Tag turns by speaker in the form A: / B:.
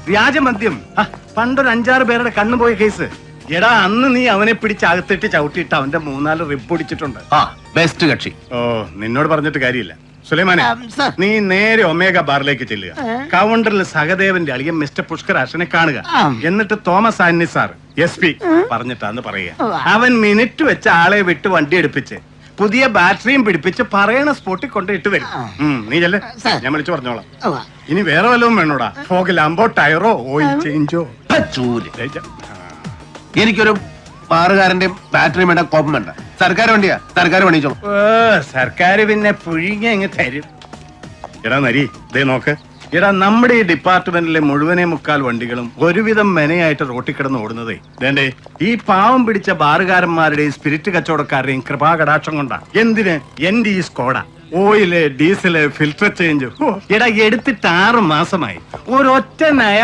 A: വ്യാജമദ്യം പണ്ടൊരു 5-6 പേരുടെ കണ്ണുപോയ കേസ്. എടാ അന്ന് നീ അവനെ പിടിച്ച് അകത്തിട്ട് ചവിട്ടിയിട്ട് അവന്റെ 3-4 റിപ്പ് പിടിച്ചിട്ടുണ്ട്.
B: ബെസ്റ്റ് കക്ഷി.
A: ഓ നിന്നോട് പറഞ്ഞിട്ട് കാര്യമില്ല. സുലൈമാനെ നീ നേരെ ഒമേഗ ബാറിലേക്ക് ചെല്ലുക. കൗണ്ടറിൽ സഹദേവന്റെ അളിയൻ മിസ്റ്റർ പുഷ്കരാശനെ കാണുക. എന്നിട്ട് തോമസ് ആന്നി സാർ SP പറഞ്ഞിട്ടാന്ന് പറയുക. അവൻ മിനിറ്റ് വെച്ച് ആളെ വിട്ട് വണ്ടി എടുപ്പിച്ച് പുതിയ ബാറ്ററിയും പിടിപ്പിച്ച് പറയണ സ്പോട്ടിൽ കൊണ്ട് ഇട്ട് വരും. നീ ചെല്ലേ, ഞാൻ വിളിച്ചു പറഞ്ഞോളാം. ഇനി വേറെ വല്ലതും വേണോടാ? ഫോഗ് ലാമ്പോ, ടയറോ, ഓയിൽ ചേഞ്ചോ?
B: എനിക്കൊരു ബാറുകാരന്റെ ബാറ്ററി വേണ്ട, കോപ്പം വേണ്ട. സർക്കാർ വണ്ടിയാ, സർക്കാർ പണിച്ചോളൂ.
A: സർക്കാർ പിന്നെ പുഴിങ്ങ ഇങ്ങ് തരും. എടാ നരി, ദേ നോക്ക്. എടാ നമ്മുടെ ഈ ഡിപ്പാർട്ട്മെന്റിലെ മുഴുവനെ 3/4 വണ്ടികളും ഒരുവിധം മെനയായിട്ട് റോട്ടിൽ കിടന്ന് ഓടുന്നതേ വേണ്ടേ ഈ പാവം പിടിച്ച ബാറുകാരന്മാരുടെയും സ്പിരിറ്റ് കച്ചവടക്കാരുടെയും കൃപാകടാക്ഷം കൊണ്ടാ. എന്തിന്? എന്റെ ഈ Skoda oil, diesel, filter change എടാ എടുത്തിട്ട് 6 മാസമായി. ഒരൊറ്റ നയ